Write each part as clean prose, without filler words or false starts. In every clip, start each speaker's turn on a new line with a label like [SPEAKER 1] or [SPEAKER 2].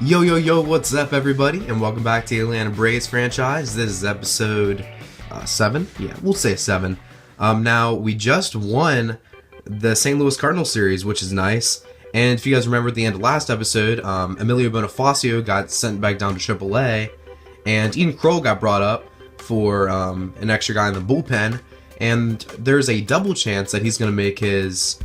[SPEAKER 1] Yo, yo, yo, what's up, everybody? And welcome back to the Atlanta Braves franchise. This is episode 7. Yeah, we'll say 7. Now, we just won the St. Louis Cardinals series, which is nice. And if you guys remember at the end of last episode, Emilio Bonifacio got sent back down to AAA. And Ian Krol got brought up for an extra guy in the bullpen. And there's a double chance that he's going to make his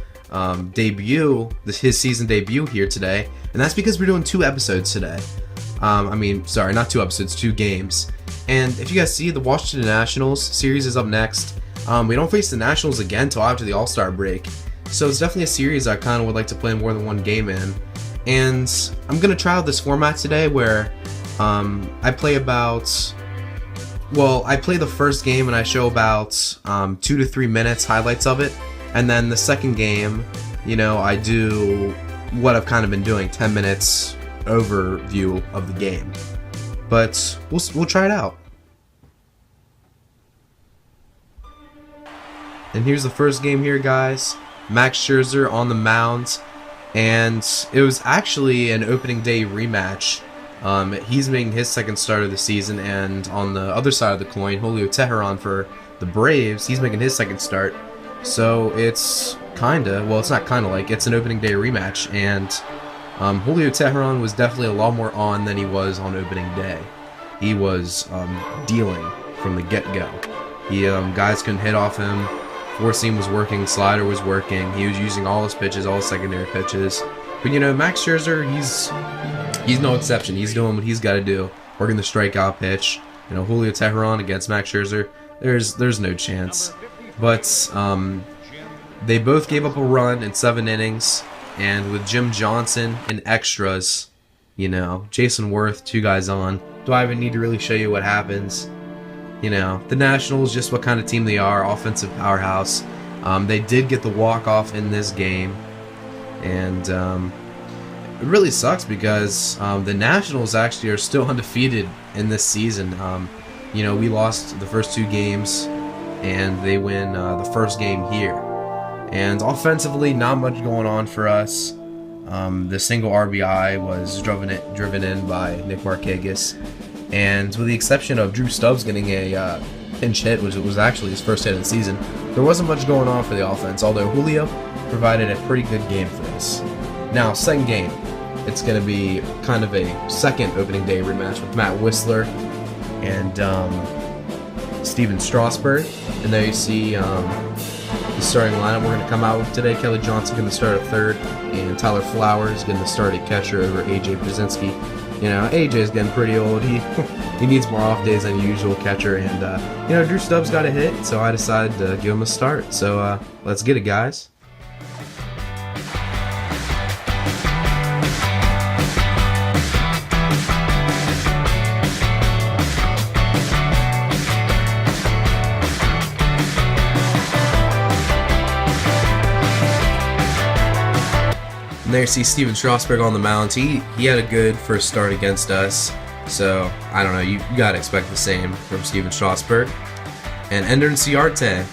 [SPEAKER 1] his season debut here today, and that's because we're doing 2 episodes today. Sorry, not 2 episodes, 2 games. And if you guys see, the Washington Nationals series is up next. We don't face the Nationals again until after the All-Star break, so it's definitely a series I kind of would like to play more than one game in. And I'm gonna try out this format today where I play the first game and I show about 2 to 3 minutes highlights of it. And then the second game, I do what I've kind of been doing, 10 minutes overview of the game. But we'll try it out. And here's the first game here, guys. Max Scherzer on the mound. And it was actually an opening day rematch. He's making his second start of the season. And on the other side of the coin, Julio Teheran for the Braves, he's making his second start. So it's it's an opening day rematch, and Julio Teheran was definitely a lot more on than he was on opening day. He was dealing from the get-go. Guys couldn't hit off him. Four seam was working, slider was working. He was using all his pitches, all his secondary pitches. But Max Scherzer, he's no exception. He's doing what he's got to do, working the strikeout pitch. Julio Teheran against Max Scherzer, there's no chance. But they both gave up a run in 7 innings, and with Jim Johnson in extras, Jason Worth, 2 guys on. Do I even need to really show you what happens? The Nationals, just what kind of team they are, offensive powerhouse. They did get the walk-off in this game, and it really sucks because the Nationals actually are still undefeated in this season. We lost the first 2 games, and they win the first game here. And offensively, not much going on for us. The single RBI was driven in by Nick Markakis, and with the exception of Drew Stubbs getting a pinch hit, which was actually his first hit of the season, there wasn't much going on for the offense, although Julio provided a pretty good game for us. Now, second game, it's going to be kind of a second opening day rematch with Matt Whistler and Steven Strasburg. And there you see the starting lineup we're going to come out with today. Kelly Johnson going to start at third, and Tyler Flowers going to start at catcher over AJ Brzezinski. AJ's getting pretty old. He needs more off days than usual catcher, and Drew Stubbs got a hit, so I decided to give him a start. So let's get it, guys. And there you see Steven Strasburg on the mound. He had a good first start against us, so I don't know, you gotta expect the same from Steven Strasburg. And Ender Inciarte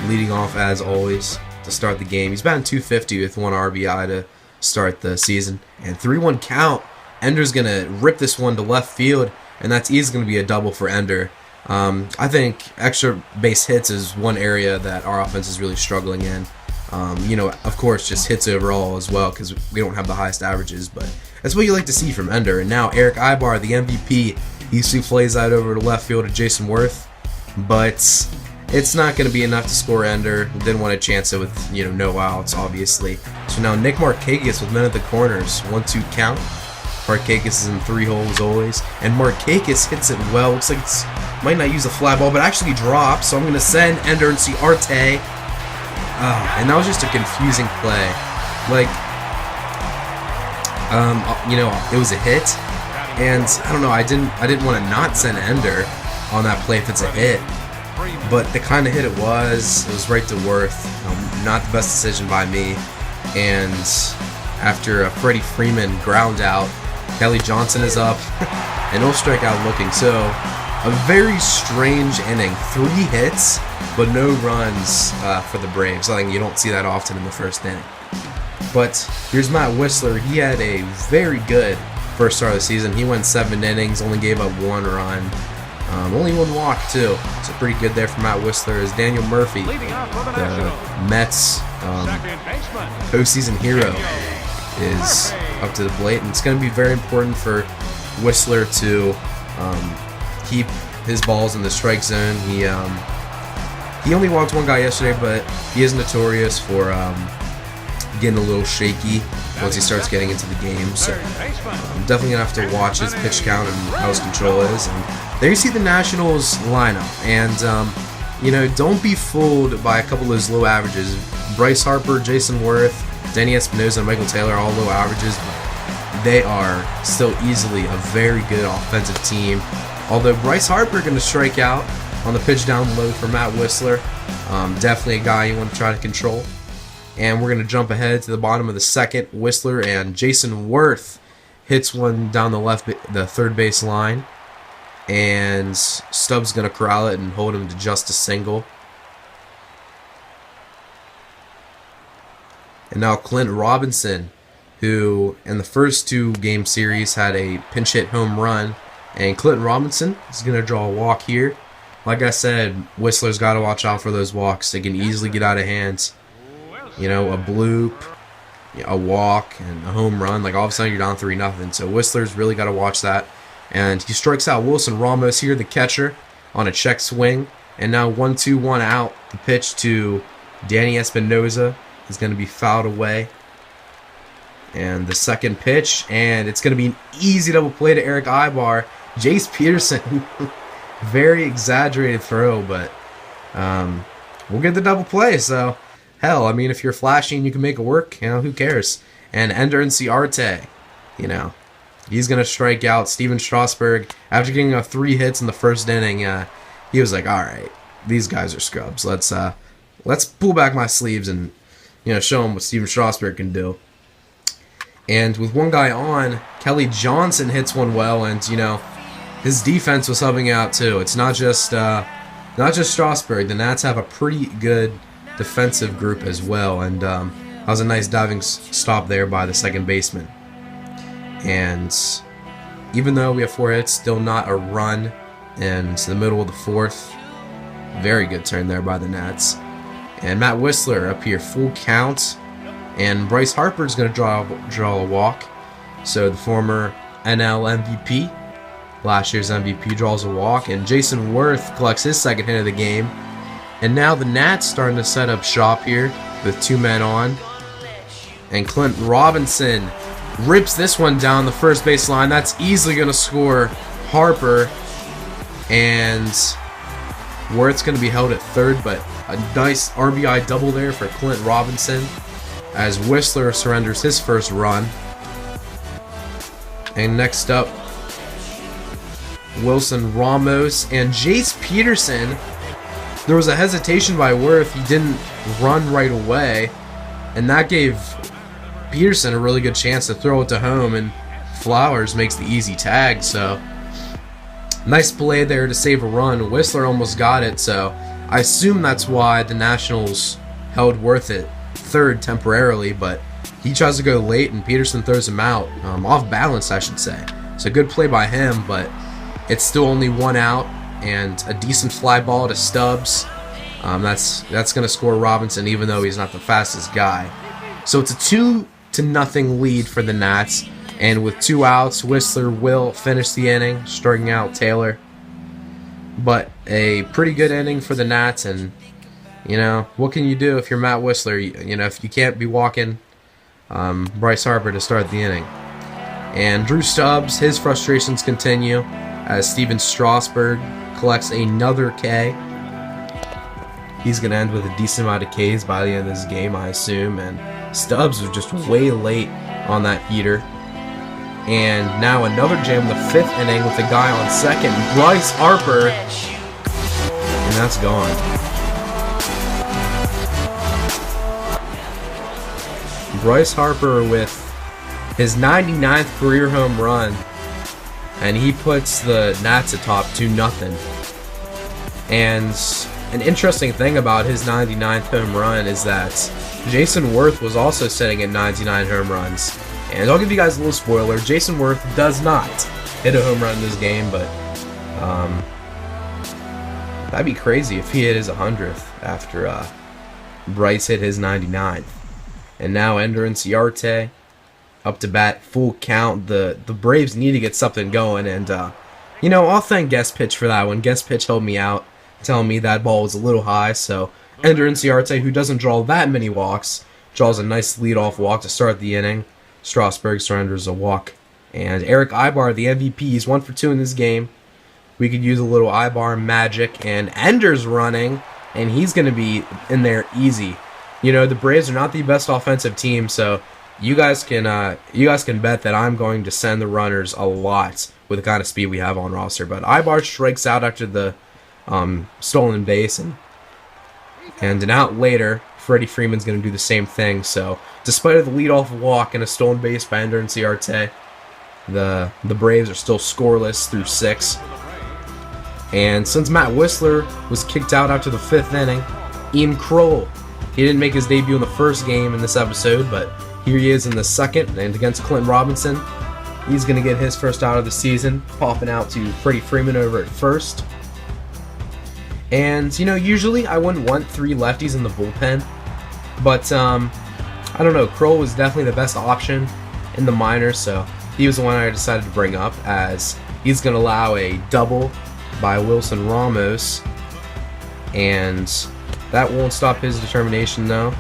[SPEAKER 1] leading off as always to start the game. He's batting .250 with 1 RBI to start the season. And 3-1 count. Ender's gonna rip this one to left field, and that's easily gonna be a double for Ender. I think extra base hits is one area that our offense is really struggling in. Of course, just hits overall as well, because we don't have the highest averages, but that's what you like to see from Ender. And now Eric Ibar, the MVP, he souffles out over to left field to Jason Worth, but it's not going to be enough to score Ender. Didn't want to chance it with, no outs, obviously. So now Nick Markakis with men at the corners, 1-2 count. Markakis is in 3 holes always, and Markakis hits it well. Looks like it's might not use a fly ball, but actually drops. So I'm going to send Ender Inciarte. And that was just a confusing play. It was a hit, and I don't know. I didn't want to not send Ender on that play if it's a hit, but the kind of hit it was right to Worth. Not the best decision by me. And after Freddie Freeman ground out, Kelly Johnson is up, and no strikeout looking. So a very strange inning. 3 hits, but no runs for the Braves. I think you don't see that often in the first inning. But here's Matt Whistler. He had a very good first start of the season. He went 7 innings, only gave up 1 run. Only 1 walk, too. So pretty good there for Matt Whistler. As Daniel Murphy, the Mets postseason hero, is up to the plate. And it's going to be very important for Whistler to keep his balls in the strike zone. He only walked 1 guy yesterday, but he is notorious for getting a little shaky once he starts getting into the game. So I'm definitely going to have to watch his pitch count and how his control is. And there you see the Nationals lineup. And, don't be fooled by a couple of those low averages. Bryce Harper, Jason Worth, Denny Espinosa, and Michael Taylor are all low averages. But they are still easily a very good offensive team. Although Bryce Harper going to strike out on the pitch down low for Matt Whistler. Definitely a guy you want to try to control. And we're going to jump ahead to the bottom of the second. Whistler and Jason Worth hits one down the third base line. And Stubbs going to corral it and hold him to just a single. And now Clint Robinson, who in the first 2 game series had a pinch hit home run. And Clint Robinson is going to draw a walk here. Like I said, Whistler's got to watch out for those walks. They can easily get out of hand. A bloop, a walk, and a home run. Like all of a sudden you're down 3-0. So Whistler's really got to watch that. And he strikes out Wilson Ramos here, the catcher, on a check swing. And now 1-2-1 out. The pitch to Danny Espinosa is going to be fouled away. And the second pitch, and it's going to be an easy double play to Eric Ibar. Jace Peterson, very exaggerated throw, but we'll get the double play. So, hell, I mean, if you're flashy and you can make it work, who cares? And Ender Inciarte, he's going to strike out Steven Strasburg. After getting 3 hits in the first inning, he was like, all right, these guys are scrubs. Let's pull back my sleeves and, show them what Steven Strasburg can do. And with 1 guy on, Kelly Johnson hits one well, and, his defense was helping out too. It's not just Strasburg. The Nats have a pretty good defensive group as well, and that was a nice diving stop there by the second baseman. And even though we have 4 hits, still not a run in the middle of the 4th. Very good turn there by the Nats. And Matt Whistler up here, full count, and Bryce Harper is going to draw a walk. So the former NL MVP, last year's MVP, draws a walk, and Jason Worth collects his second hit of the game. And now the Nats starting to set up shop here with 2 men on. And Clint Robinson rips this one down the first base line. That's easily going to score Harper. And Worth's going to be held at third, but a nice RBI double there for Clint Robinson as Whistler surrenders his first run. And next up, Wilson Ramos and Jace Peterson. There was a hesitation by Worth. He didn't run right away, and that gave Peterson a really good chance to throw it to home, and Flowers makes the easy tag. So nice play there to save a run. Whistler almost got it, so I assume that's why the Nationals held Worth at third temporarily, but he tries to go late and Peterson throws him out, off balance I should say. So good play by him, but it's still only 1 out and a decent fly ball to Stubbs. That's going to score Robinson, even though he's not the fastest guy. So it's a 2-0 lead for the Nats, and with 2 outs, Whistler will finish the inning, striking out Taylor. But a pretty good inning for the Nats, and what can you do if you're Matt Whistler? If you can't be walking Bryce Harper to start the inning. And Drew Stubbs, his frustrations continue as Steven Strasburg collects another K. He's going to end with a decent amount of Ks by the end of this game, I assume. And Stubbs was just way late on that heater. And now another jam in the 5th inning with the guy on second, Bryce Harper. And that's gone. Bryce Harper with his 99th career home run, and he puts the Nats atop 2-0. And an interesting thing about his 99th home run is that Jason Worth was also sitting at 99 home runs, And I'll give you guys a little spoiler. Jason Worth does not hit a home run in this game, but that'd be crazy if he hit his 100th after Bryce hit his 99th. And now Ender Inciarte up to bat, full count. The Braves need to get something going, and you know, I'll thank Guest Pitch for that one. Guest Pitch helped me out, telling me that ball was a little high. So Ender Inciarte, who doesn't draw that many walks, draws a nice leadoff walk to start the inning. Strasburg surrenders a walk, and Eric Ibar, the MVP, he's 1 for 2 in this game. We could use a little Ibar magic, and Ender's running, and he's going to be in there easy. You know, the Braves are not the best offensive team, so you guys can bet that I'm going to send the runners a lot with the kind of speed we have on roster. But Ibar strikes out after the stolen base, and an out later, Freddie Freeman's going to do the same thing. So, despite the leadoff walk and a stolen base by Ender Inciarte, the Braves are still scoreless through 6. And since Matt Whistler was kicked out after the 5th inning, Ian Krol, he didn't make his debut in the first game in this episode, but here he is in the second, and against Clinton Robinson, he's going to get his first out of the season, popping out to Freddie Freeman over at first. And, you know, usually I wouldn't want 3 lefties in the bullpen, but, I don't know, Krol was definitely the best option in the minors, so he was the one I decided to bring up, as he's going to allow a double by Wilson Ramos, and that won't stop his determination, though,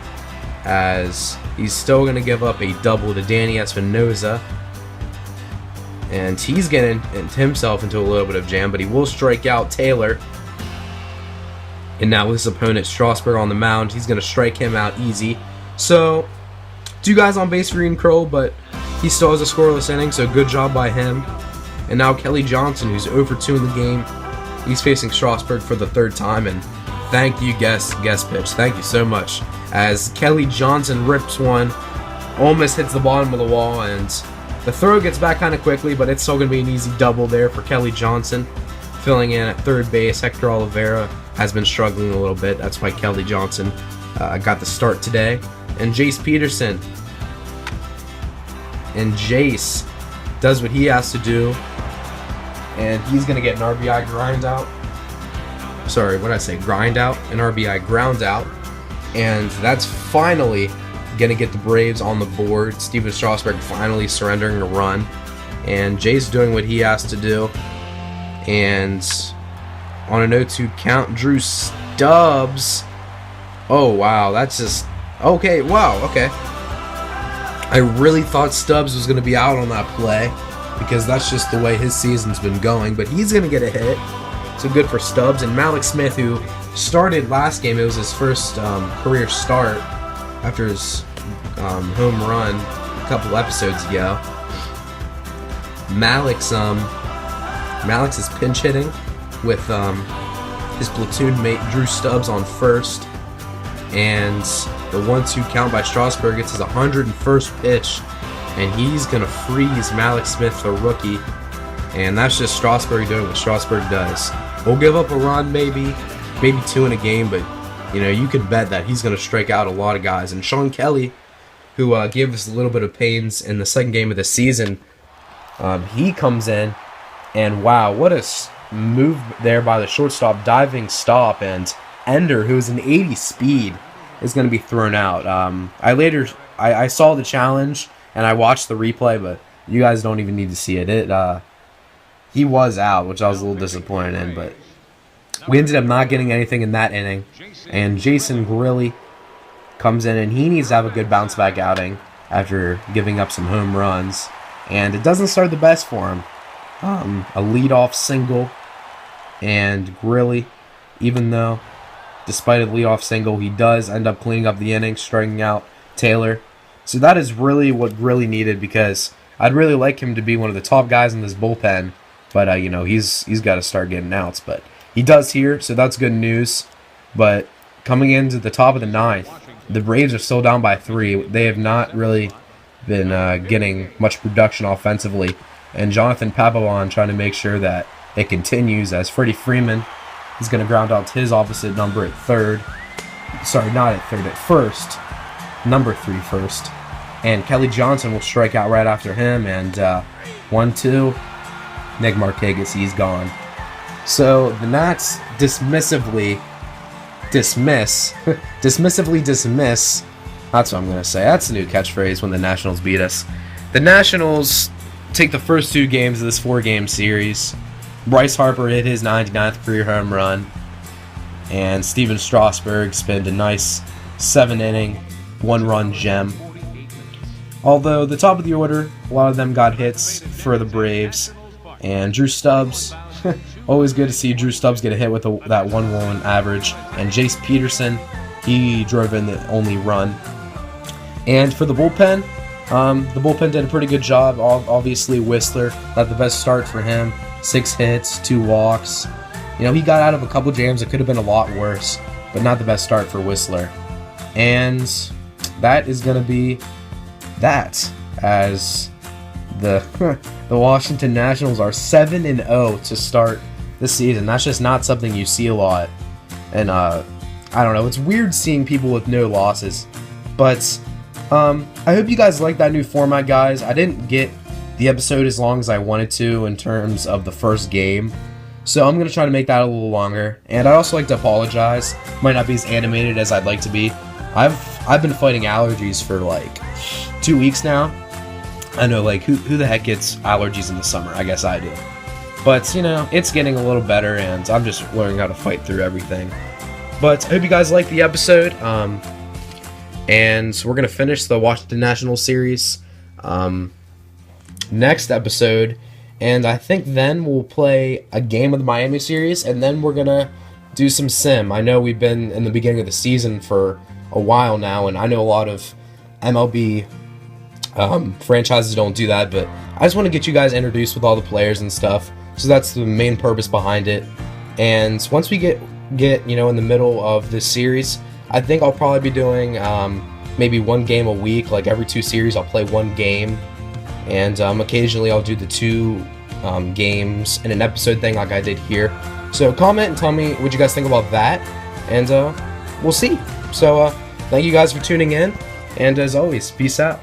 [SPEAKER 1] as he's still going to give up a double to Danny Espinoza, and he's getting himself into a little bit of jam, but he will strike out Taylor. And now with his opponent Strasburg on the mound, he's going to strike him out easy. So, 2 guys on base for Ian Krol, but he still has a scoreless inning, so good job by him. And now Kelly Johnson, who's 0 for 2 in the game. He's facing Strasburg for the 3rd time, and thank you, guest pitch. Thank you so much. As Kelly Johnson rips one, almost hits the bottom of the wall, and the throw gets back kind of quickly, but it's still going to be an easy double there for Kelly Johnson. Filling in at 3rd base, Hector Oliveira has been struggling a little bit. That's why Kelly Johnson got the start today. And Jace Peterson. And Jace does what he has to do, and he's going to get an RBI grind out. Sorry, what did I say? Grind out? An RBI ground out. And that's finally going to get the Braves on the board. Steven Strasburg finally surrendering a run. And Jace doing what he has to do. And on a 0-2 count, Drew Stubbs. Oh, wow. That's just... Okay, wow, okay. I really thought Stubbs was going to be out on that play, because that's just the way his season's been going. But he's going to get a hit. So good for Stubbs. And Malik Smith, who started last game, it was his first career start after his home run a couple episodes ago. Malik's is pinch hitting with his platoon mate Drew Stubbs on first, and the 1-2 count by Strasburg gets his 101st pitch, and he's gonna freeze Malik Smith, the rookie, and that's just Strasburg doing what Strasburg does. We'll give up a run, maybe 2 in a game, but you know, you can bet that he's gonna strike out a lot of guys. And Sean Kelly, who gave us a little bit of pains in the second game of the season, he comes in, and wow, what a move there by the shortstop, diving stop, and Ender, who is an 80 speed, is going to be thrown out. I saw the challenge, and I watched the replay, but you guys don't even need to see it. He was out, which I was a little disappointed in, but we ended up not getting anything in that inning, and Jason Grilli comes in, and he needs to have a good bounce-back outing after giving up some home runs, and it doesn't start the best for him. A leadoff single, and Grilli, even though, despite a leadoff single, he does end up cleaning up the inning, striking out Taylor. So that is really what Grilli needed, because I'd really like him to be one of the top guys in this bullpen, but you know, he's got to start getting outs. But he does here, so that's good news. But coming into the top of the 9th, the Braves are still down by 3. They have not really been getting much production offensively, and Jonathan Papelbon trying to make sure that it continues, as Freddie Freeman is going to ground out to his opposite number at 3rd. Sorry, not at 3rd, at 1st. Number 3 first. and Kelly Johnson will strike out right after him, and 1-2, Nick Markakis, he's gone. So the Nats dismissively dismiss, that's what I'm going to say. That's the new catchphrase when the Nationals beat us. The Nationals take the first 2 games of this 4-game series. Bryce Harper hit his 99th career home run, and Steven Strasburg spent a nice 7-inning, 1-run gem. Although the top of the order, a lot of them got hits for the Braves, and Drew Stubbs, always good to see Drew Stubbs get a hit with that 1-1 average, and Jace Peterson, he drove in the only run. And for the bullpen did a pretty good job. Obviously, Whistler, not the best start for him. 6 hits, 2 walks. You know, he got out of a couple jams that could have been a lot worse, but not the best start for Whistler. And that is going to be that, as the Washington Nationals are 7-0 to start the season. That's just not something you see a lot. And I don't know, it's weird seeing people with no losses. But I hope you guys like that new format, guys. I didn't get the episode as long as I wanted to in terms of the first game, so I'm going to try to make that a little longer. And I'd also like to apologize. Might not be as animated as I'd like to be. I've been fighting allergies for like 2 weeks now. I know, like, who the heck gets allergies in the summer? I guess I do. But, you know, it's getting a little better, and I'm just learning how to fight through everything. But I hope you guys liked the episode. And we're going to finish the Washington Nationals series next episode. And I think then we'll play a game of the Miami series, and then we're going to do some sim. I know we've been in the beginning of the season for a while now, and I know a lot of MLB franchises don't do that, but I just want to get you guys introduced with all the players and stuff. So that's the main purpose behind it. And once we get you know, in the middle of this series, I think I'll probably be doing maybe 1 game a week. Like every 2 series, I'll play 1 game, and occasionally I'll do the 2 games in an episode thing like I did here. So comment and tell me what you guys think about that, and we'll see. So thank you guys for tuning in, and as always, peace out.